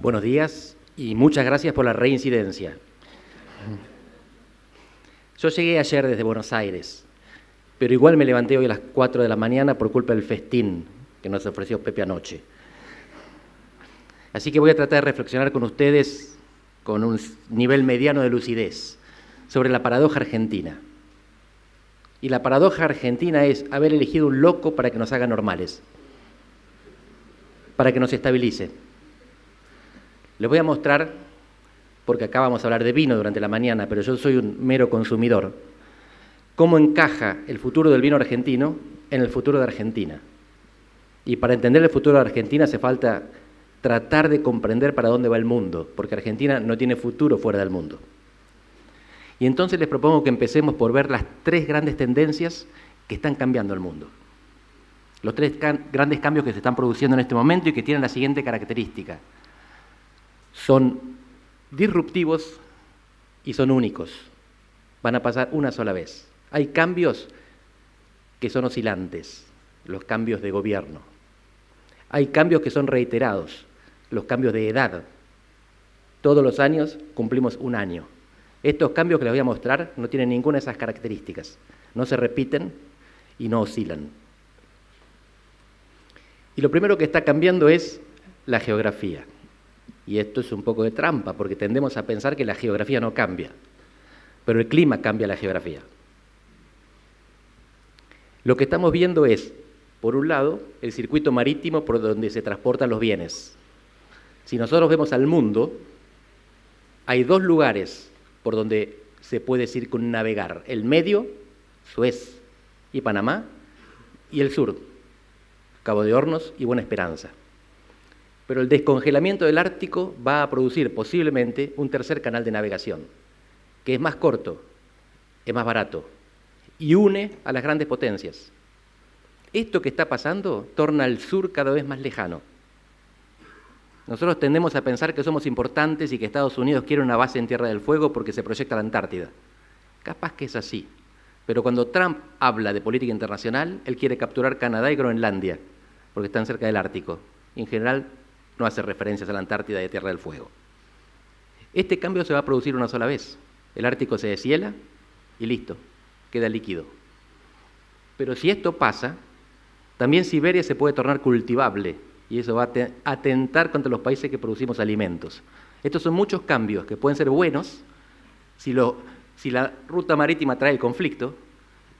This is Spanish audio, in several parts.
Buenos días y muchas gracias por la reincidencia. Yo llegué ayer desde Buenos Aires, pero igual me levanté hoy a las 4 de la mañana por culpa del festín que nos ofreció Pepe anoche. Así que voy a tratar de reflexionar con ustedes con un nivel mediano de lucidez sobre la paradoja argentina. Y la paradoja argentina es haber elegido un loco para que nos haga normales, para que nos estabilice. Les voy a mostrar, porque acá vamos a hablar de vino durante la mañana, pero yo soy un mero consumidor, cómo encaja el futuro del vino argentino en el futuro de Argentina. Y para entender el futuro de Argentina hace falta tratar de comprender para dónde va el mundo, porque Argentina no tiene futuro fuera del mundo. Y entonces les propongo que empecemos por ver las tres grandes tendencias que están cambiando el mundo. Los tres grandes cambios que se están produciendo en este momento y que tienen la siguiente característica. Son disruptivos y son únicos. Van a pasar una sola vez. Hay cambios que son oscilantes, los cambios de gobierno. Hay cambios que son reiterados, los cambios de edad. Todos los años cumplimos un año. Estos cambios que les voy a mostrar no tienen ninguna de esas características. No se repiten y no oscilan. Y lo primero que está cambiando es la geografía. Y esto es un poco de trampa, porque tendemos a pensar que la geografía no cambia, pero el clima cambia la geografía. Lo que estamos viendo es, por un lado, el circuito marítimo por donde se transportan los bienes. Si nosotros vemos al mundo, hay dos lugares por donde se puede circunnavegar: el medio, Suez y Panamá, y el sur, Cabo de Hornos y Buena Esperanza. Pero el descongelamiento del Ártico va a producir posiblemente un tercer canal de navegación, que es más corto, es más barato y une a las grandes potencias. Esto que está pasando torna al sur cada vez más lejano. Nosotros tendemos a pensar que somos importantes y que Estados Unidos quiere una base en Tierra del Fuego porque se proyecta la Antártida. Capaz que es así, pero cuando Trump habla de política internacional, él quiere capturar Canadá y Groenlandia, porque están cerca del Ártico. En general, no hace referencias a la Antártida y a Tierra del Fuego. Este cambio se va a producir una sola vez. El Ártico se deshiela y listo, queda líquido. Pero si esto pasa, también Siberia se puede tornar cultivable y eso va a atentar contra los países que producimos alimentos. Estos son muchos cambios que pueden ser buenos si la ruta marítima trae el conflicto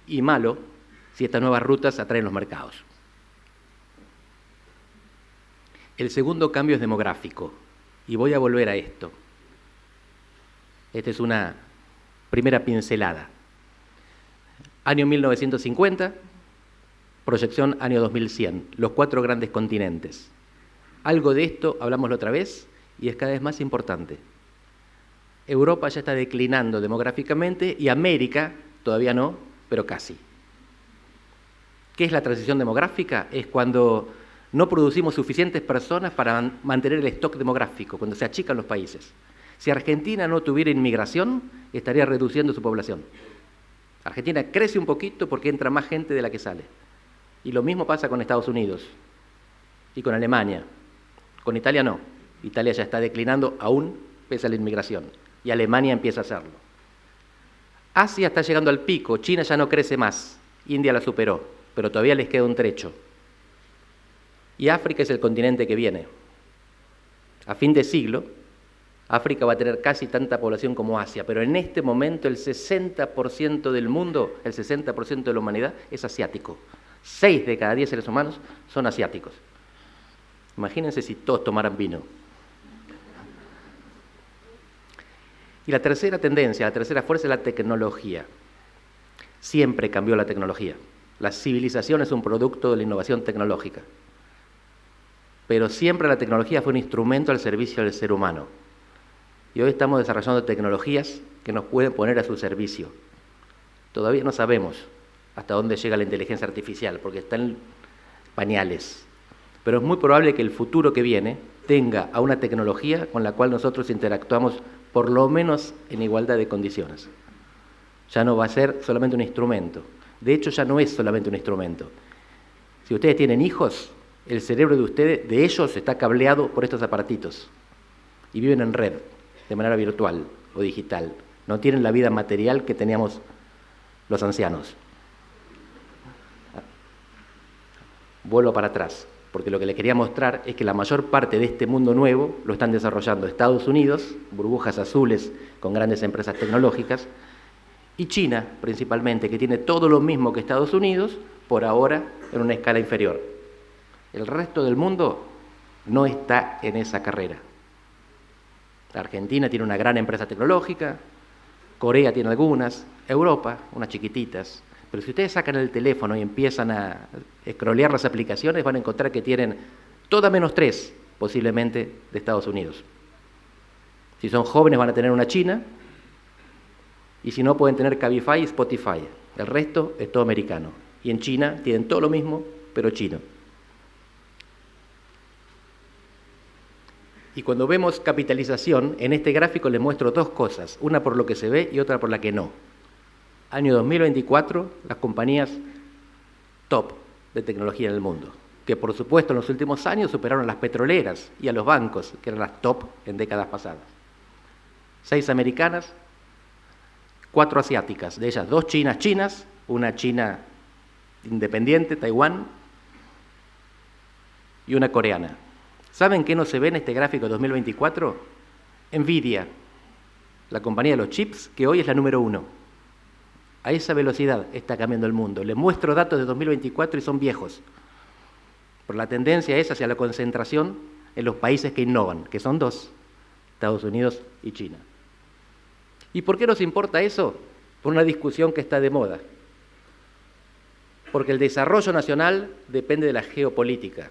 y malo si estas nuevas rutas atraen los mercados. El segundo cambio es demográfico, y voy a volver a esto. Esta es una primera pincelada. Año 1950, proyección año 2100, los 4 grandes continentes. Algo de esto hablamos la otra vez y es cada vez más importante. Europa ya está declinando demográficamente y América todavía no, pero casi. ¿Qué es la transición demográfica? Es cuando no producimos suficientes personas para mantener el stock demográfico, cuando se achican los países. Si Argentina no tuviera inmigración, estaría reduciendo su población. Argentina crece un poquito porque entra más gente de la que sale. Y lo mismo pasa con Estados Unidos y con Alemania. Con Italia no. Italia ya está declinando aún pese a la inmigración. Y Alemania empieza a hacerlo. Asia está llegando al pico. China ya no crece más. India la superó, pero todavía les queda un trecho. Y África es el continente que viene. A fin de siglo, África va a tener casi tanta población como Asia, pero en este momento el 60% del mundo, el 60% de la humanidad es asiático. 6 de cada 10 seres humanos son asiáticos. Imagínense si todos tomaran vino. Y la tercera tendencia, la tercera fuerza es la tecnología. Siempre cambió la tecnología. La civilización es un producto de la innovación tecnológica. Pero siempre la tecnología fue un instrumento al servicio del ser humano. Y hoy estamos desarrollando tecnologías que nos pueden poner a su servicio. Todavía no sabemos hasta dónde llega la inteligencia artificial, porque está en pañales. Pero es muy probable que el futuro que viene tenga a una tecnología con la cual nosotros interactuamos por lo menos en igualdad de condiciones. Ya no va a ser solamente un instrumento. De hecho, ya no es solamente un instrumento. Si ustedes tienen hijos, el cerebro de ustedes, de ellos, está cableado por estos aparatitos. y viven en red, de manera virtual o digital. No tienen la vida material que teníamos los ancianos. Vuelvo para atrás, porque lo que les quería mostrar es que la mayor parte de este mundo nuevo lo están desarrollando Estados Unidos, burbujas azules con grandes empresas tecnológicas, y China, principalmente, que tiene todo lo mismo que Estados Unidos, por ahora en una escala inferior. El resto del mundo no está en esa carrera. La Argentina tiene una gran empresa tecnológica, Corea tiene algunas, Europa, unas chiquititas. Pero si ustedes sacan el teléfono y empiezan a scrollear las aplicaciones, van a encontrar que tienen todas menos 3, posiblemente, de Estados Unidos. Si son jóvenes van a tener una china, y si no pueden tener Cabify y Spotify. El resto es todo americano. Y en China tienen todo lo mismo, pero chino. Y cuando vemos capitalización, en este gráfico les muestro dos cosas, una por lo que se ve y otra por la que no. Año 2024, las compañías top de tecnología en el mundo, que por supuesto en los últimos años superaron a las petroleras y a los bancos, que eran las top en décadas pasadas. 6 americanas, 4 asiáticas, de ellas 2 chinas, una china independiente, Taiwán, y una coreana. ¿Saben qué no se ve en este gráfico de 2024? Nvidia, la compañía de los chips, que hoy es la número 1. A esa velocidad está cambiando el mundo. Les muestro datos de 2024 y son viejos. Pero la tendencia es hacia la concentración en los países que innovan, que son 2, Estados Unidos y China. ¿Y por qué nos importa eso? Por una discusión que está de moda. Porque el desarrollo nacional depende de la geopolítica.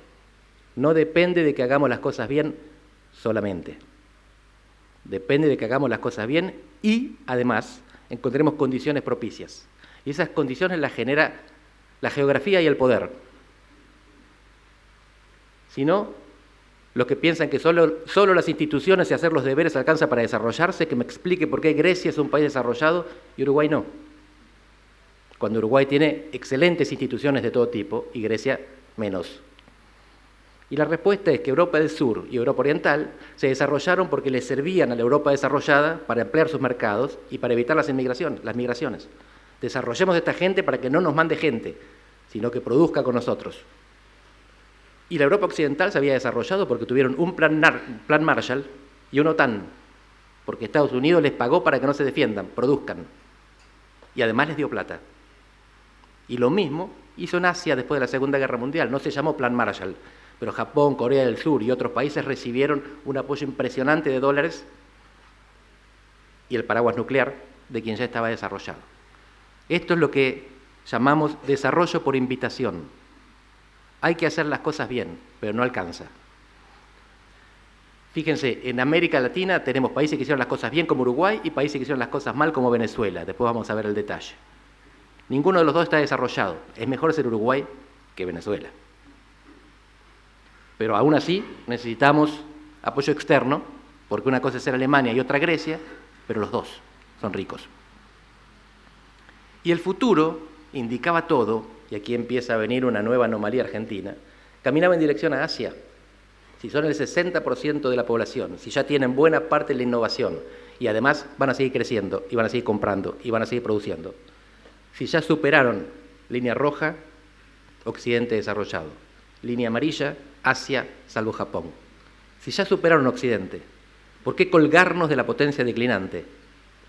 No depende de que hagamos las cosas bien solamente. Depende de que hagamos las cosas bien y, además, encontremos condiciones propicias. Y esas condiciones las genera la geografía y el poder. Si no, los que piensan que solo las instituciones y hacer los deberes alcanza para desarrollarse, que me explique por qué Grecia es un país desarrollado y Uruguay no. Cuando Uruguay tiene excelentes instituciones de todo tipo y Grecia menos. Y la respuesta es que Europa del Sur y Europa Oriental se desarrollaron porque les servían a la Europa desarrollada para ampliar sus mercados y para evitar las migraciones. Desarrollemos a esta gente para que no nos mande gente, sino que produzca con nosotros. Y la Europa Occidental se había desarrollado porque tuvieron un plan Marshall y una OTAN, porque Estados Unidos les pagó para que no se defiendan, produzcan. Y además les dio plata. Y lo mismo hizo en Asia después de la Segunda Guerra Mundial, no se llamó Plan Marshall, pero Japón, Corea del Sur y otros países recibieron un apoyo impresionante de dólares y el paraguas nuclear de quien ya estaba desarrollado. Esto es lo que llamamos desarrollo por invitación. Hay que hacer las cosas bien, pero no alcanza. Fíjense, en América Latina tenemos países que hicieron las cosas bien como Uruguay y países que hicieron las cosas mal como Venezuela. Después vamos a ver el detalle. Ninguno de los dos está desarrollado. Es mejor ser Uruguay que Venezuela. Pero aún así necesitamos apoyo externo, porque una cosa es ser Alemania y otra Grecia, pero los dos son ricos. Y el futuro indicaba todo, y aquí empieza a venir una nueva anomalía argentina, caminaba en dirección a Asia. Si son el 60% de la población, si ya tienen buena parte de la innovación, y además van a seguir creciendo, y van a seguir comprando, y van a seguir produciendo. Si ya superaron línea roja, Occidente desarrollado. Línea amarilla, Asia, salvo Japón. Si ya superaron Occidente, ¿por qué colgarnos de la potencia declinante?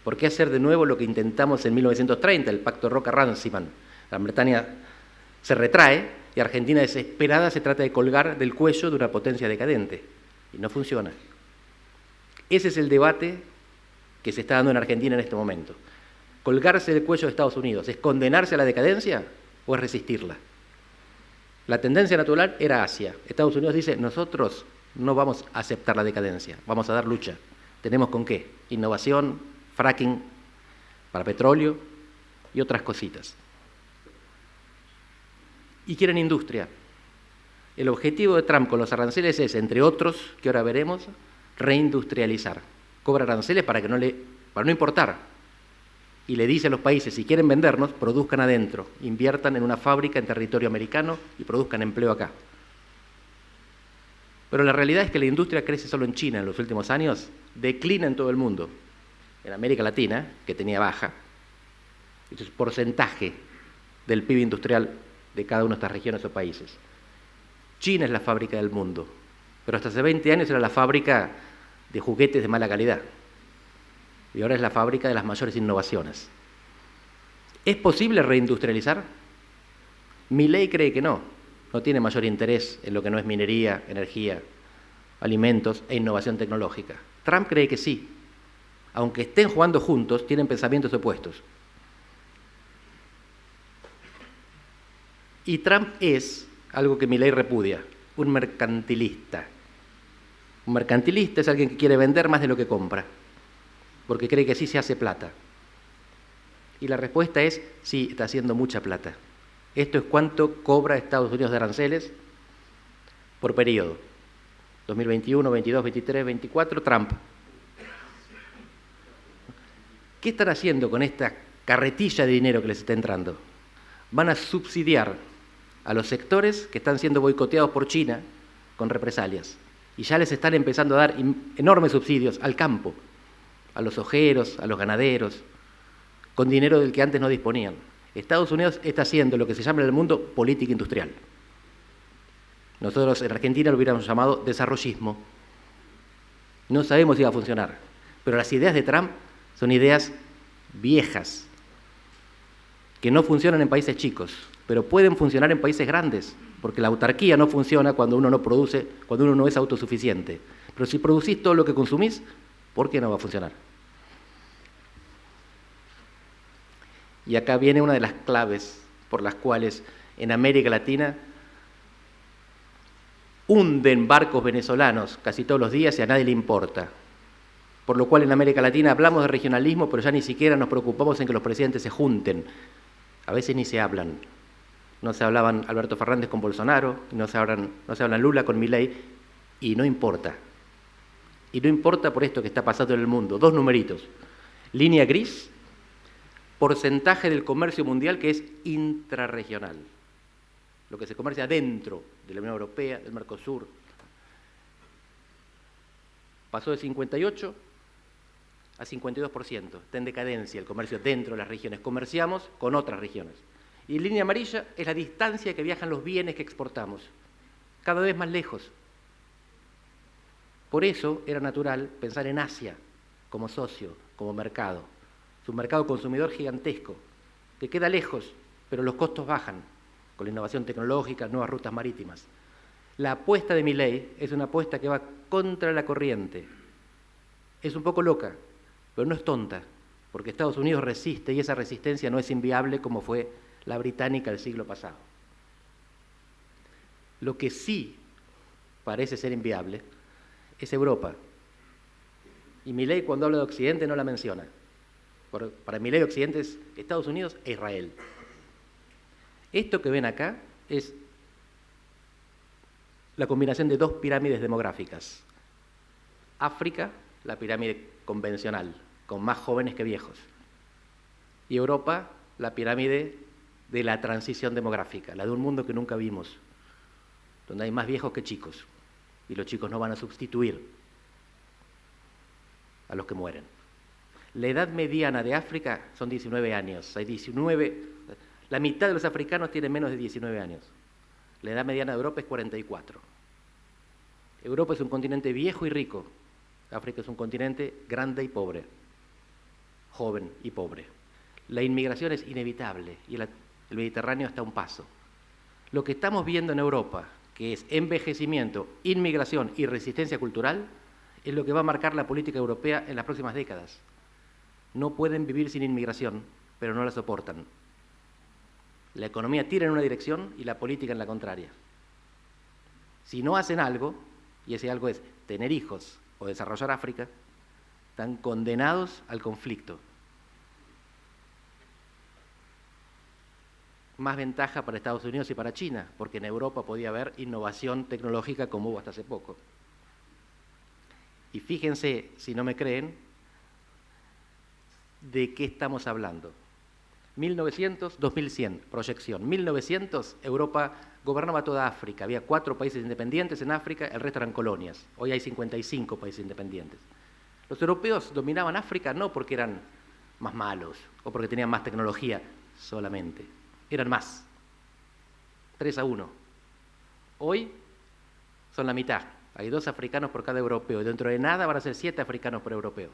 ¿Por qué hacer de nuevo lo que intentamos en 1930, el Pacto Roca-Runciman? Gran Bretaña se retrae y Argentina desesperada se trata de colgar del cuello de una potencia decadente. Y no funciona. Ese es el debate que se está dando en Argentina en este momento. ¿Colgarse del cuello de Estados Unidos es condenarse a la decadencia o es resistirla? La tendencia natural era Asia. Estados Unidos dice, nosotros no vamos a aceptar la decadencia, vamos a dar lucha. ¿Tenemos con qué? Innovación, fracking para petróleo y otras cositas. Y quieren industria. El objetivo de Trump con los aranceles es, entre otros, que ahora veremos, reindustrializar. Cobra aranceles para no importar. Y le dice a los países, si quieren vendernos, produzcan adentro, inviertan en una fábrica en territorio americano y produzcan empleo acá. Pero la realidad es que la industria crece solo en China en los últimos años, declina en todo el mundo. En América Latina, que tenía baja, esto es porcentaje del PIB industrial de cada una de estas regiones o países. China es la fábrica del mundo, pero hasta hace 20 años era la fábrica de juguetes de mala calidad. Y ahora es la fábrica de las mayores innovaciones. ¿Es posible reindustrializar? Milei cree que no. No tiene mayor interés en lo que no es minería, energía, alimentos e innovación tecnológica. Trump cree que sí. Aunque estén jugando juntos, tienen pensamientos opuestos. Y Trump es, algo que Milei repudia, un mercantilista. Un mercantilista es alguien que quiere vender más de lo que compra, porque cree que así se hace plata. Y la respuesta es, sí, está haciendo mucha plata. Esto es cuánto cobra Estados Unidos de aranceles por periodo. 2021, 22, 23, 24, Trump. ¿Qué están haciendo con esta carretilla de dinero que les está entrando? Van a subsidiar a los sectores que están siendo boicoteados por China con represalias. Y ya les están empezando a dar enormes subsidios al campo, a los ojeros, a los ganaderos, con dinero del que antes no disponían. Estados Unidos está haciendo lo que se llama en el mundo política industrial. Nosotros en Argentina lo hubiéramos llamado desarrollismo. No sabemos si va a funcionar, pero las ideas de Trump son ideas viejas, que no funcionan en países chicos, pero pueden funcionar en países grandes, porque la autarquía no funciona cuando uno no produce, cuando uno no es autosuficiente. Pero si producís todo lo que consumís, ¿por qué no va a funcionar? Y acá viene una de las claves por las cuales en América Latina hunden barcos venezolanos casi todos los días y a nadie le importa. Por lo cual en América Latina hablamos de regionalismo, pero ya ni siquiera nos preocupamos en que los presidentes se junten. A veces ni se hablan. No se hablaban Alberto Fernández con Bolsonaro, no se hablan Lula con Milei, y no importa. Y no importa por esto que está pasando en el mundo. Dos numeritos. Línea gris, porcentaje del comercio mundial que es intrarregional. Lo que se comercia dentro de la Unión Europea, del Mercosur. Pasó de 58 a 52%. Está en decadencia el comercio dentro de las regiones. Comerciamos con otras regiones. Y línea amarilla es la distancia que viajan los bienes que exportamos. Cada vez más lejos. Por eso era natural pensar en Asia como socio, como mercado. Es un mercado consumidor gigantesco, que queda lejos, pero los costos bajan, con la innovación tecnológica, nuevas rutas marítimas. La apuesta de Milei es una apuesta que va contra la corriente. Es un poco loca, pero no es tonta, porque Estados Unidos resiste y esa resistencia no es inviable como fue la británica del siglo pasado. Lo que sí parece ser inviable es Europa. Y Milei cuando habla de Occidente no la menciona. Para Milei Occidente es Estados Unidos e Israel. Esto que ven acá es la combinación de dos pirámides demográficas. África, la pirámide convencional, con más jóvenes que viejos. Y Europa, la pirámide de la transición demográfica, la de un mundo que nunca vimos, donde hay más viejos que chicos, y los chicos no van a sustituir a los que mueren. La edad mediana de África son 19 años. La mitad de los africanos tienen menos de 19 años. La edad mediana de Europa es 44. Europa es un continente viejo y rico. África es un continente grande y pobre, joven y pobre. La inmigración es inevitable y el Mediterráneo está a un paso. Lo que estamos viendo en Europa, que es envejecimiento, inmigración y resistencia cultural, es lo que va a marcar la política europea en las próximas décadas. No pueden vivir sin inmigración, pero no la soportan. La economía tira en una dirección y la política en la contraria. Si no hacen algo, y ese algo es tener hijos o desarrollar África, están condenados al conflicto. Más ventaja para Estados Unidos y para China, porque en Europa podía haber innovación tecnológica como hubo hasta hace poco. Y fíjense, si no me creen, de qué estamos hablando. 1900, 2100, proyección. 1900, Europa gobernaba toda África. Había 4 países independientes en África, el resto eran colonias. Hoy hay 55 países independientes. Los europeos dominaban África no porque eran más malos o porque tenían más tecnología solamente. Eran más. 3-1. Hoy son la mitad. Hay 2 africanos por cada europeo. Dentro de nada van a ser 7 africanos por europeo.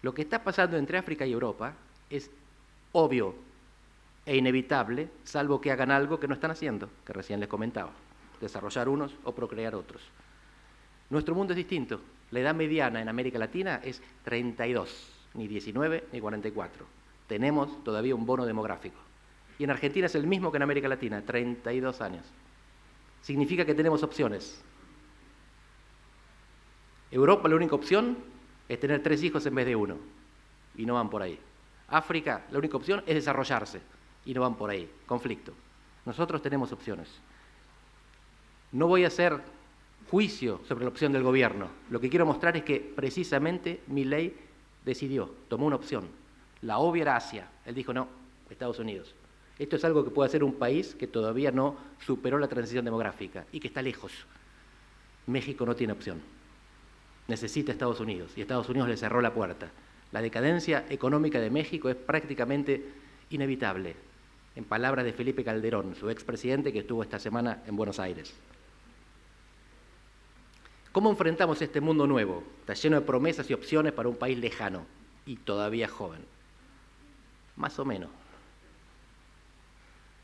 Lo que está pasando entre África y Europa es obvio e inevitable, salvo que hagan algo que no están haciendo, que recién les comentaba, desarrollar unos o procrear otros. Nuestro mundo es distinto. La edad mediana en América Latina es 32, ni 19 ni 44. Tenemos todavía un bono demográfico. Y en Argentina es el mismo que en América Latina, 32 años. Significa que tenemos opciones. Europa, la única opción es tener 3 hijos en vez de 1, y no van por ahí. África, la única opción es desarrollarse, y no van por ahí, conflicto. Nosotros tenemos opciones. No voy a hacer juicio sobre la opción del gobierno. Lo que quiero mostrar es que precisamente Milei decidió, tomó una opción. La obvia era Asia. Él dijo, no, Estados Unidos. Esto es algo que puede hacer un país que todavía no superó la transición demográfica y que está lejos. México no tiene opción. Necesita Estados Unidos y Estados Unidos le cerró la puerta. La decadencia económica de México es prácticamente inevitable, en palabras de Felipe Calderón, su expresidente que estuvo esta semana en Buenos Aires. ¿Cómo enfrentamos este mundo nuevo? Está lleno de promesas y opciones para un país lejano y todavía joven. Más o menos.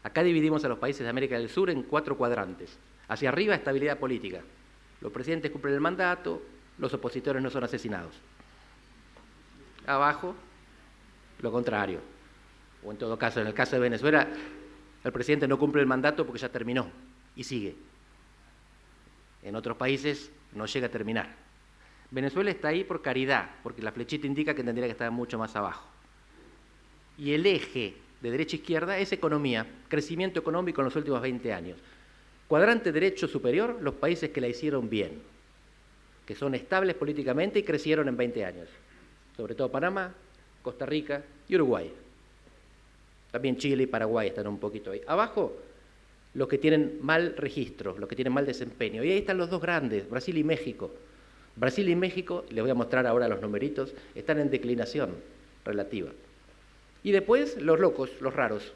Acá dividimos a los países de América del Sur en 4 cuadrantes. Hacia arriba, estabilidad política. Los presidentes cumplen el mandato, los opositores no son asesinados. Abajo, lo contrario. O en todo caso, en el caso de Venezuela, el presidente no cumple el mandato porque ya terminó y sigue. En otros países no llega a terminar. Venezuela está ahí por caridad, porque la flechita indica que tendría que estar mucho más abajo. Y el eje de derecha-izquierda es economía, crecimiento económico en los últimos 20 años. Cuadrante derecho superior, los países que la hicieron bien, que son estables políticamente y crecieron en 20 años. Sobre todo Panamá, Costa Rica y Uruguay. También Chile y Paraguay están un poquito ahí. Abajo, los que tienen mal registro, los que tienen mal desempeño. Y ahí están los 2 grandes, Brasil y México. Brasil y México, les voy a mostrar ahora los numeritos, están en declinación relativa. Y después los locos, los raros,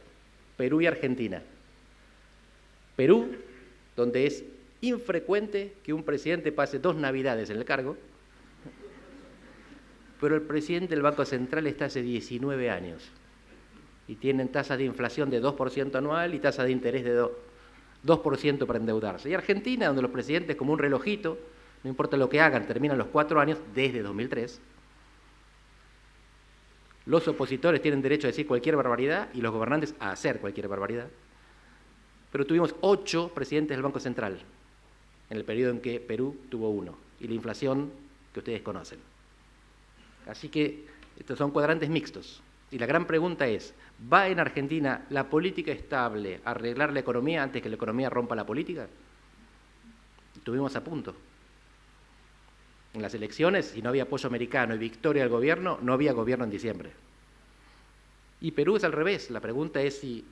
Perú y Argentina. Perú, donde es infrecuente que un presidente pase 2 navidades en el cargo, pero el presidente del Banco Central está hace 19 años y tienen tasas de inflación de 2% anual y tasas de interés de 2% para endeudarse. Y Argentina, donde los presidentes, como un relojito, no importa lo que hagan, terminan los 4 años desde 2003. Los opositores tienen derecho a decir cualquier barbaridad y los gobernantes a hacer cualquier barbaridad. Pero tuvimos 8 presidentes del Banco Central en el periodo en que Perú tuvo 1 y la inflación que ustedes conocen. Así que estos son cuadrantes mixtos. Y la gran pregunta es, ¿va en Argentina la política estable a arreglar la economía antes que la economía rompa la política? Estuvimos a punto. En las elecciones, si no había apoyo americano y victoria del gobierno, no había gobierno en diciembre. Y Perú es al revés. La pregunta es si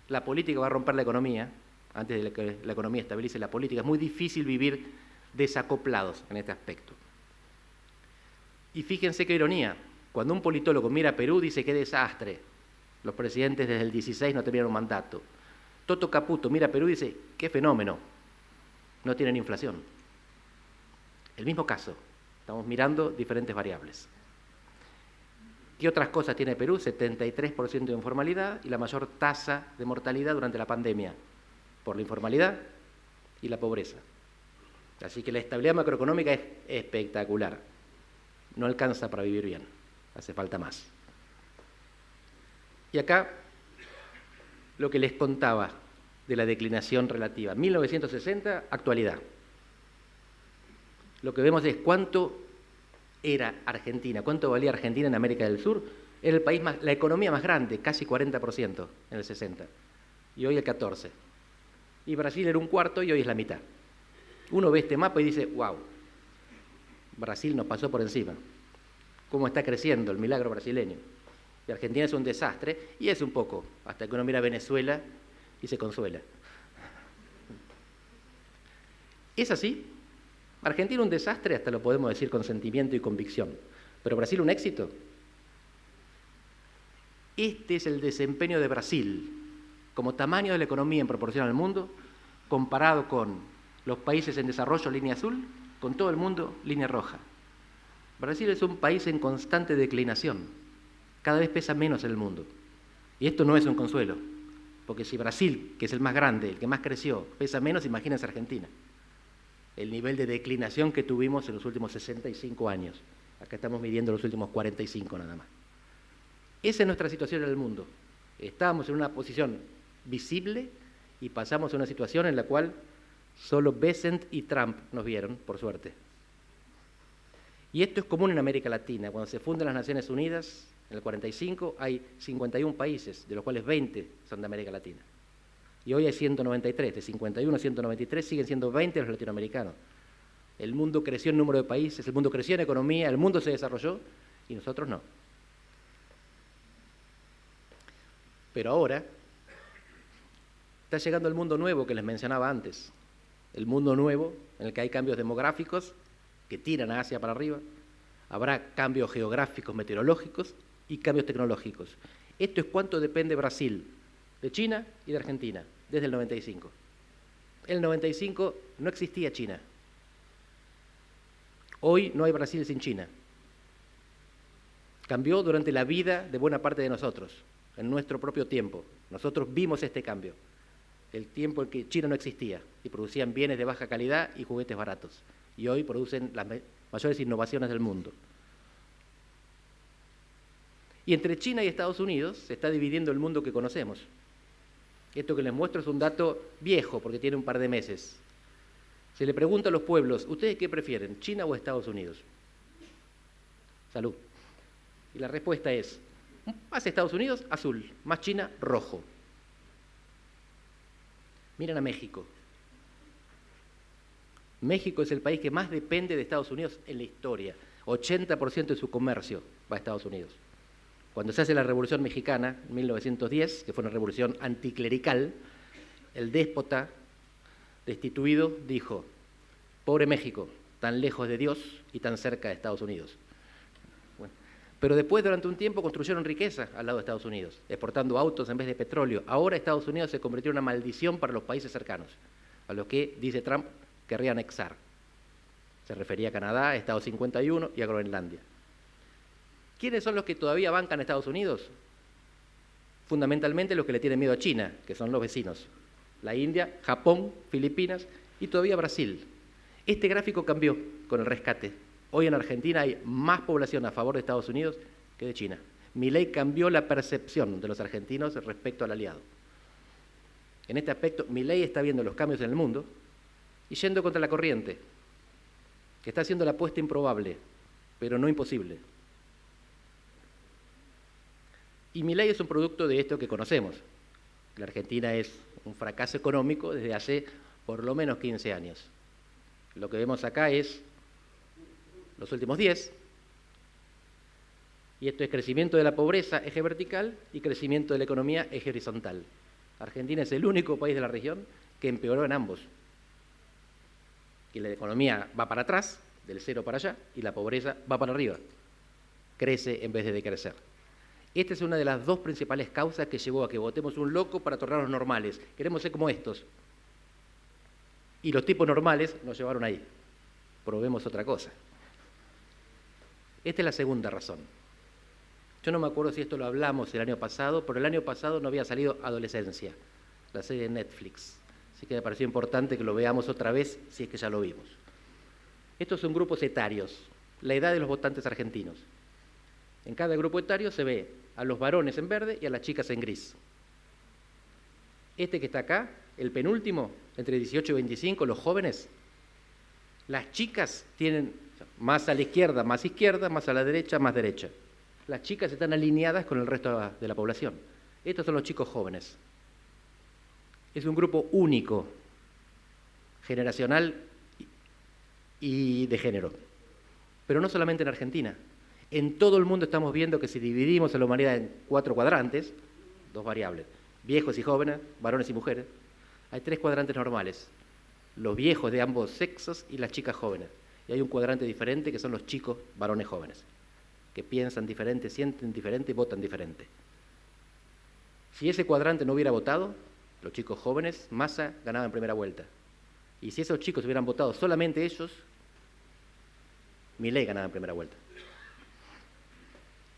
la política va a romper la economía antes de que la economía estabilice la política. Es muy difícil vivir desacoplados en este aspecto. Y fíjense qué ironía. Cuando un politólogo mira a Perú, dice qué desastre. Los presidentes desde el 16 no terminaron un mandato. Toto Caputo mira a Perú y dice, qué fenómeno. No tienen inflación. El mismo caso. Estamos mirando diferentes variables. ¿Qué otras cosas tiene Perú? 73% de informalidad y la mayor tasa de mortalidad durante la pandemia, por la informalidad y la pobreza. Así que la estabilidad macroeconómica es espectacular. No alcanza para vivir bien, hace falta más. Y acá lo que les contaba de la declinación relativa. 1960, actualidad. Lo que vemos es cuánto era Argentina, cuánto valía Argentina en América del Sur. Era el país la economía más grande, casi 40% en el 60, y hoy el 14%. Y Brasil era un cuarto y hoy es la mitad. Uno ve este mapa y dice, wow, Brasil nos pasó por encima. ¿Cómo está creciendo el milagro brasileño? que Argentina es un desastre, y es un poco, hasta que uno mira a Venezuela y se consuela. ¿Es así? Argentina un desastre, hasta lo podemos decir con sentimiento y convicción, pero Brasil un éxito. Este es el desempeño de Brasil, como tamaño de la economía en proporción al mundo, comparado con los países en desarrollo, línea azul, con todo el mundo, línea roja. Brasil es un país en constante declinación, cada vez pesa menos en el mundo. Y esto no es un consuelo, porque si Brasil, que es el más grande, el que más creció, pesa menos, imagínense Argentina. El nivel de declinación que tuvimos en los últimos 65 años. Acá estamos midiendo los últimos 45 nada más. Esa es nuestra situación en el mundo. Estábamos en una posición visible y pasamos a una situación en la cual solo Bessent y Trump nos vieron, por suerte. Y esto es común en América Latina. Cuando se fundan las Naciones Unidas, en el 45, hay 51 países, de los cuales 20 son de América Latina. Y hoy hay 193, de 51 a 193 siguen siendo 20 los latinoamericanos. El mundo creció en número de países, el mundo creció en economía, el mundo se desarrolló y nosotros no. Pero ahora está llegando el mundo nuevo que les mencionaba antes. El mundo nuevo en el que hay cambios demográficos que tiran a Asia para arriba. Habrá cambios geográficos, meteorológicos y cambios tecnológicos. Esto es cuánto depende Brasil de China y de Argentina, desde el 95. En el 95 no existía China. Hoy no hay Brasil sin China. Cambió durante la vida de buena parte de nosotros, en nuestro propio tiempo. Nosotros vimos este cambio, el tiempo en que China no existía y producían bienes de baja calidad y juguetes baratos. Y hoy producen las mayores innovaciones del mundo. Y entre China y Estados Unidos se está dividiendo el mundo que conocemos. Esto que les muestro es un dato viejo, porque tiene un par de meses. Se le pregunta a los pueblos, ¿ustedes qué prefieren, China o Estados Unidos? Salud. Y la respuesta es, más Estados Unidos, azul, más China, rojo. Miren a México. México es el país que más depende de Estados Unidos en la historia. 80% de su comercio va a Estados Unidos. Cuando se hace la Revolución Mexicana, en 1910, que fue una revolución anticlerical, el déspota destituido dijo, pobre México, tan lejos de Dios y tan cerca de Estados Unidos. Bueno, pero después, durante un tiempo, construyeron riqueza al lado de Estados Unidos, exportando autos en vez de petróleo. Ahora Estados Unidos se convirtió en una maldición para los países cercanos, a los que, dice Trump, querría anexar. Se refería a Canadá, Estado 51 y a Groenlandia. ¿Quiénes son los que todavía bancan a Estados Unidos? Fundamentalmente los que le tienen miedo a China, que son los vecinos. La India, Japón, Filipinas y todavía Brasil. Este gráfico cambió con el rescate. Hoy en Argentina hay más población a favor de Estados Unidos que de China. Milei cambió la percepción de los argentinos respecto al aliado. En este aspecto, Milei está viendo los cambios en el mundo y yendo contra la corriente, que está haciendo la apuesta improbable, pero no imposible. Y Milei es un producto de esto que conocemos. La Argentina es un fracaso económico desde hace por lo menos 15 años. Lo que vemos acá es los últimos 10, y esto es crecimiento de la pobreza, eje vertical, y crecimiento de la economía, eje horizontal. Argentina es el único país de la región que empeoró en ambos. Que la economía va para atrás, del cero para allá, y la pobreza va para arriba. Crece en vez de decrecer. Esta es una de las dos principales causas que llevó a que votemos un loco para tornarnos normales. Queremos ser como estos. Y los tipos normales nos llevaron ahí. Probemos otra cosa. Esta es la segunda razón. Yo no me acuerdo si esto lo hablamos el año pasado, pero el año pasado no había salido Adolescencia, la serie de Netflix. Así que me pareció importante que lo veamos otra vez, si es que ya lo vimos. Estos son grupos etarios, la edad de los votantes argentinos. En cada grupo etario se ve a los varones en verde y a las chicas en gris. Este que está acá, el penúltimo, entre 18 y 25, los jóvenes, las chicas tienen más a la izquierda, más a la derecha, más derecha. Las chicas están alineadas con el resto de la población. Estos son los chicos jóvenes. Es un grupo único, generacional y de género. Pero no solamente en Argentina. En todo el mundo estamos viendo que si dividimos a la humanidad en 4 cuadrantes, 2 variables, viejos y jóvenes, varones y mujeres, hay 3 cuadrantes normales, los viejos de ambos sexos y las chicas jóvenes. Y hay un cuadrante diferente que son los chicos varones jóvenes, que piensan diferente, sienten diferente y votan diferente. Si ese cuadrante no hubiera votado, los chicos jóvenes, Massa ganaba en primera vuelta. Y si esos chicos hubieran votado solamente ellos, Milei ganaba en primera vuelta.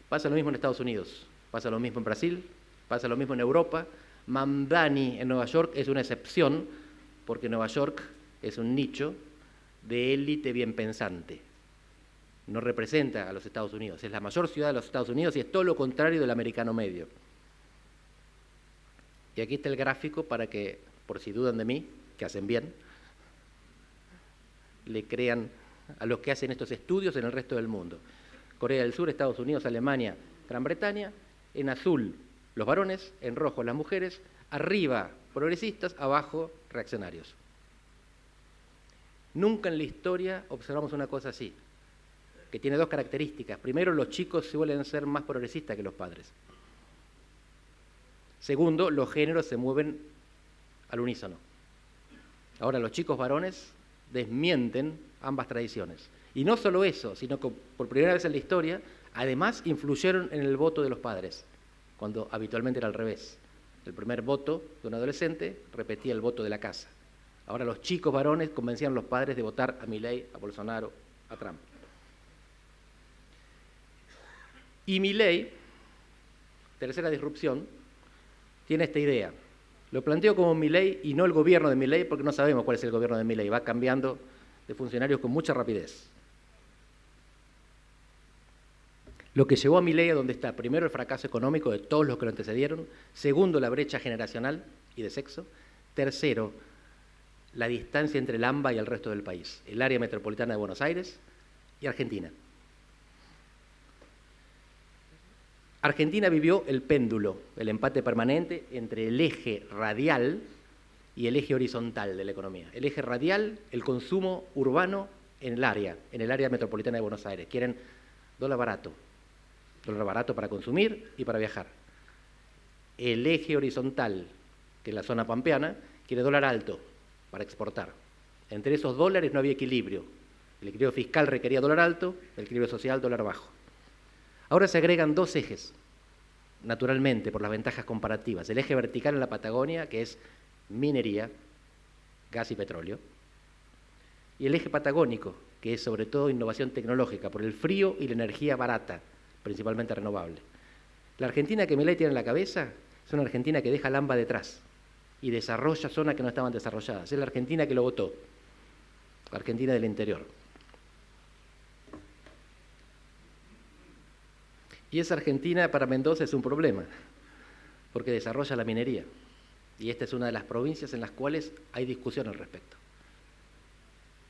Pasa lo mismo en Estados Unidos, pasa lo mismo en Brasil, pasa lo mismo en Europa. Mamdani en Nueva York es una excepción, porque Nueva York es un nicho de élite bien pensante. No representa a los Estados Unidos, es la mayor ciudad de los Estados Unidos y es todo lo contrario del americano medio. Y aquí está el gráfico para que, por si dudan de mí, que hacen bien, le crean a los que hacen estos estudios en el resto del mundo. Corea del Sur, Estados Unidos, Alemania, Gran Bretaña, en azul los varones, en rojo las mujeres, arriba progresistas, abajo reaccionarios. Nunca en la historia observamos una cosa así, que tiene 2 características. Primero, los chicos suelen ser más progresistas que los padres. Segundo, los géneros se mueven al unísono. Ahora, los chicos varones desmienten ambas tradiciones. Y no solo eso, sino que por primera vez en la historia, además influyeron en el voto de los padres, cuando habitualmente era al revés. El primer voto de un adolescente repetía el voto de la casa. Ahora los chicos varones convencían a los padres de votar a Milei, a Bolsonaro, a Trump. Y Milei, tercera disrupción, tiene esta idea. Lo planteo como Milei y no el gobierno de Milei, porque no sabemos cuál es el gobierno de Milei. Va cambiando de funcionarios con mucha rapidez. Lo que llevó a Milei a donde está, primero el fracaso económico de todos los que lo antecedieron, segundo la brecha generacional y de sexo, tercero la distancia entre el AMBA y el resto del país, el área metropolitana de Buenos Aires y Argentina. Argentina vivió el péndulo, el empate permanente entre el eje radial y el eje horizontal de la economía. El eje radial, el consumo urbano en el área metropolitana de Buenos Aires. Quieren dólar barato para consumir y para viajar. El eje horizontal, que es la zona pampeana, quiere dólar alto para exportar. Entre esos dólares no había equilibrio. El equilibrio fiscal requería dólar alto, el equilibrio social dólar bajo. Ahora se agregan 2 ejes, naturalmente, por las ventajas comparativas. El eje vertical en la Patagonia, que es minería, gas y petróleo, y el eje patagónico, que es sobre todo innovación tecnológica, por el frío y la energía barata, principalmente renovable. La Argentina que Milei tiene en la cabeza es una Argentina que deja el AMBA detrás y desarrolla zonas que no estaban desarrolladas. Es la Argentina que lo votó, la Argentina del interior. Y esa Argentina para Mendoza es un problema, porque desarrolla la minería. Y esta es una de las provincias en las cuales hay discusión al respecto.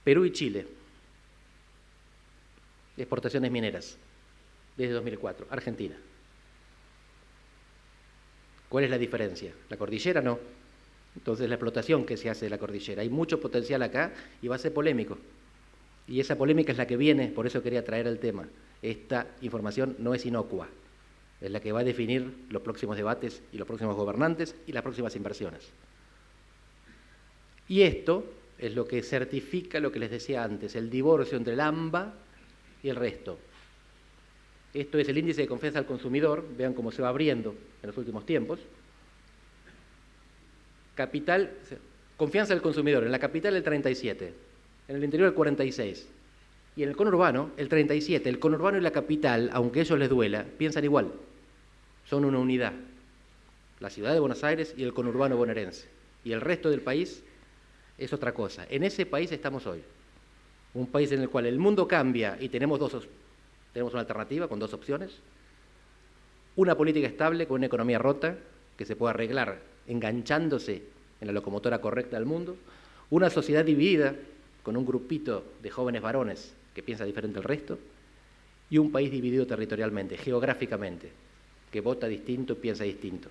Perú y Chile, exportaciones mineras, desde 2004. Argentina. ¿Cuál es la diferencia? ¿La cordillera? No. Entonces la explotación que se hace de la cordillera. Hay mucho potencial acá y va a ser polémico. Y esa polémica es la que viene, por eso quería traer el tema. Esta información no es inocua, es la que va a definir los próximos debates y los próximos gobernantes y las próximas inversiones. Y esto es lo que certifica lo que les decía antes, el divorcio entre el AMBA y el resto. Esto es el índice de confianza al consumidor, vean cómo se va abriendo en los últimos tiempos. Capital, confianza del consumidor, en la capital el 37, en el interior el 46, y en el conurbano el 37. El conurbano y la capital, aunque a ellos les duela, piensan igual, son una unidad. La ciudad de Buenos Aires y el conurbano bonaerense. Y el resto del país es otra cosa. En ese país estamos hoy, un país en el cual el mundo cambia y tenemos una alternativa con 2 opciones, una política estable con una economía rota que se puede arreglar enganchándose en la locomotora correcta del mundo, una sociedad dividida con un grupito de jóvenes varones que piensa diferente al resto, y un país dividido territorialmente, geográficamente, que vota distinto y piensa distinto.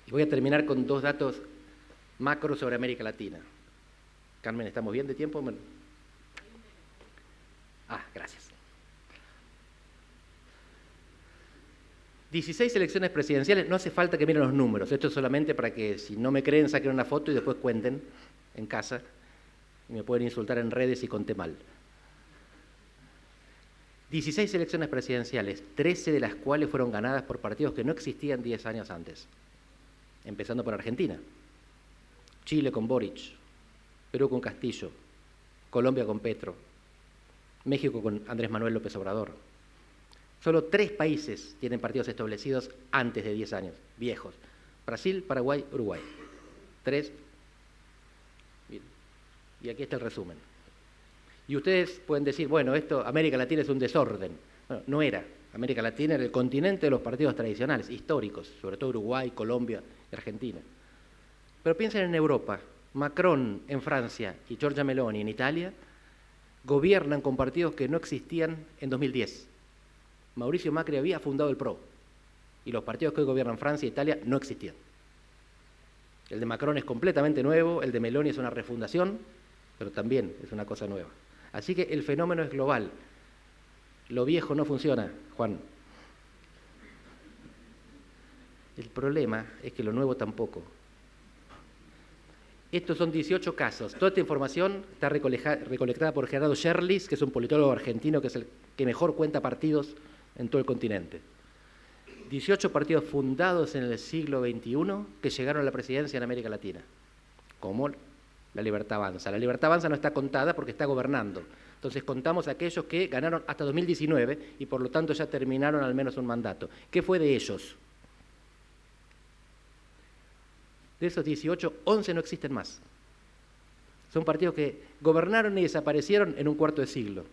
Y voy a terminar con 2 datos macro sobre América Latina. Carmen, ¿estamos bien de tiempo? Gracias. 16 elecciones presidenciales, no hace falta que miren los números, esto es solamente para que si no me creen saquen una foto y después cuenten en casa y me pueden insultar en redes si conté mal. 16 elecciones presidenciales, 13 de las cuales fueron ganadas por partidos que no existían 10 años antes, empezando por Argentina, Chile con Boric, Perú con Castillo, Colombia con Petro, México con Andrés Manuel López Obrador. Solo 3 países tienen partidos establecidos antes de 10 años, viejos. Brasil, Paraguay, Uruguay. 3. Y aquí está el resumen. Y ustedes pueden decir, bueno, esto, América Latina es un desorden. Bueno, no era. América Latina era el continente de los partidos tradicionales, históricos, sobre todo Uruguay, Colombia y Argentina. Pero piensen en Europa. Macron en Francia y Giorgia Meloni en Italia gobiernan con partidos que no existían en 2010. Mauricio Macri había fundado el PRO y los partidos que hoy gobiernan Francia e Italia no existían. El de Macron es completamente nuevo, el de Meloni es una refundación, pero también es una cosa nueva. Así que el fenómeno es global. Lo viejo no funciona, Juan. El problema es que lo nuevo tampoco. Estos son 18 casos. Toda esta información está recolectada por Gerardo Scherlis, que es un politólogo argentino que es el que mejor cuenta partidos en todo el continente. 18 partidos fundados en el siglo XXI que llegaron a la presidencia en América Latina, como la Libertad Avanza. La Libertad Avanza no está contada porque está gobernando. Entonces contamos a aquellos que ganaron hasta 2019 y por lo tanto ya terminaron al menos un mandato. ¿Qué fue de ellos? De esos 18, 11 no existen más. Son partidos que gobernaron y desaparecieron en un cuarto de siglo.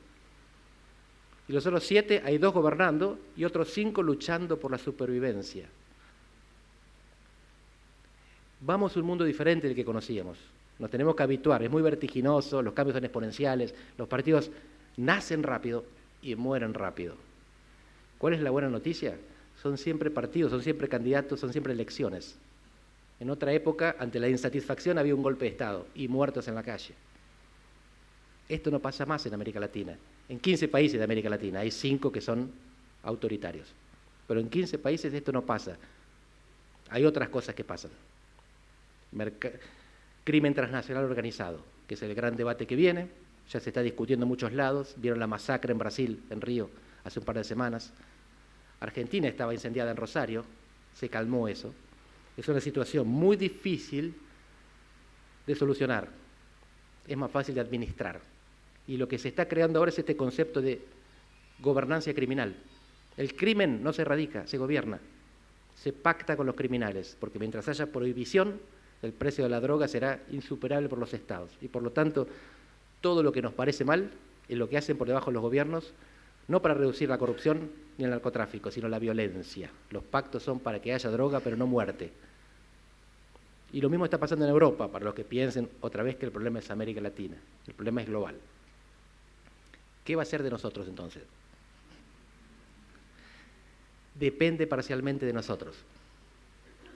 Y los otros 7, hay 2 gobernando y otros 5 luchando por la supervivencia. Vamos a un mundo diferente del que conocíamos. Nos tenemos que habituar, es muy vertiginoso, los cambios son exponenciales, los partidos nacen rápido y mueren rápido. ¿Cuál es la buena noticia? Son siempre partidos, son siempre candidatos, son siempre elecciones. En otra época, ante la insatisfacción había un golpe de Estado y muertos en la calle. Esto no pasa más en América Latina. En 15 países de América Latina hay 5 que son autoritarios. Pero en 15 países esto no pasa. Hay otras cosas que pasan. Crimen transnacional organizado, que es el gran debate que viene. Ya se está discutiendo en muchos lados. Vieron la masacre en Brasil, en Río, hace un par de semanas. Argentina estaba incendiada en Rosario. Se calmó eso. Es una situación muy difícil de solucionar. Es más fácil de administrar. Y lo que se está creando ahora es este concepto de gobernancia criminal. El crimen no se erradica, se gobierna. Se pacta con los criminales, porque mientras haya prohibición, el precio de la droga será insuperable por los estados. Y por lo tanto, todo lo que nos parece mal es lo que hacen por debajo los gobiernos, no para reducir la corrupción ni el narcotráfico, sino la violencia. Los pactos son para que haya droga, pero no muerte. Y lo mismo está pasando en Europa, para los que piensen otra vez que el problema es América Latina. El problema es global. ¿Qué va a ser de nosotros entonces? Depende parcialmente de nosotros.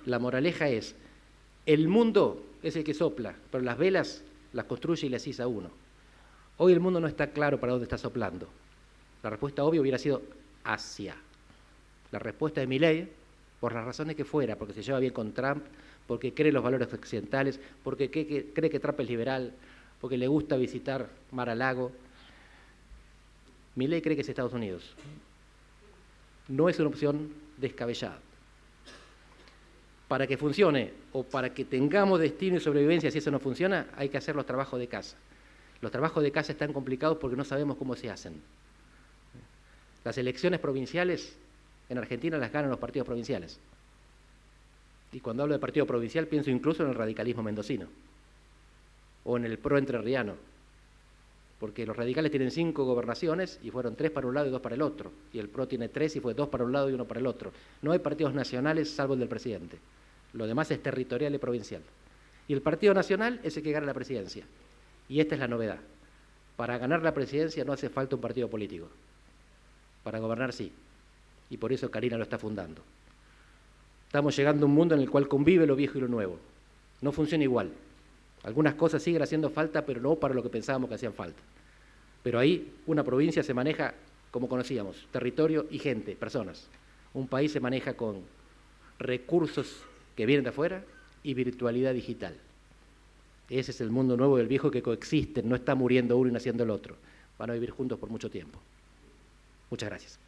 La moraleja es, el mundo es el que sopla, pero las velas las construye y las iza uno. Hoy el mundo no está claro para dónde está soplando. La respuesta obvia hubiera sido hacia. La respuesta de Milei, por las razones que fuera, porque se lleva bien con Trump, porque cree en los valores occidentales, porque cree que Trump es liberal, porque le gusta visitar Mar-a-Lago. Milei cree que es Estados Unidos. No es una opción descabellada. Para que funcione o para que tengamos destino y sobrevivencia, si eso no funciona, hay que hacer los trabajos de casa. Los trabajos de casa están complicados porque no sabemos cómo se hacen. Las elecciones provinciales en Argentina las ganan los partidos provinciales. Y cuando hablo de partido provincial pienso incluso en el radicalismo mendocino o en el PRO entrerriano, porque los radicales tienen 5 gobernaciones y fueron 3 para un lado y 2 para el otro, y el PRO tiene 3 y fue 2 para un lado y 1 para el otro. No hay partidos nacionales salvo el del presidente. Lo demás es territorial y provincial. Y el partido nacional es el que gana la presidencia. Y esta es la novedad. Para ganar la presidencia no hace falta un partido político. Para gobernar sí. Y por eso Karina lo está fundando. Estamos llegando a un mundo en el cual convive lo viejo y lo nuevo. No funciona igual. Algunas cosas siguen haciendo falta, pero no para lo que pensábamos que hacían falta. Pero ahí una provincia se maneja como conocíamos, territorio y gente, personas. Un país se maneja con recursos que vienen de afuera y virtualidad digital. Ese es el mundo nuevo del viejo que coexisten, no está muriendo uno y naciendo el otro. Van a vivir juntos por mucho tiempo. Muchas gracias.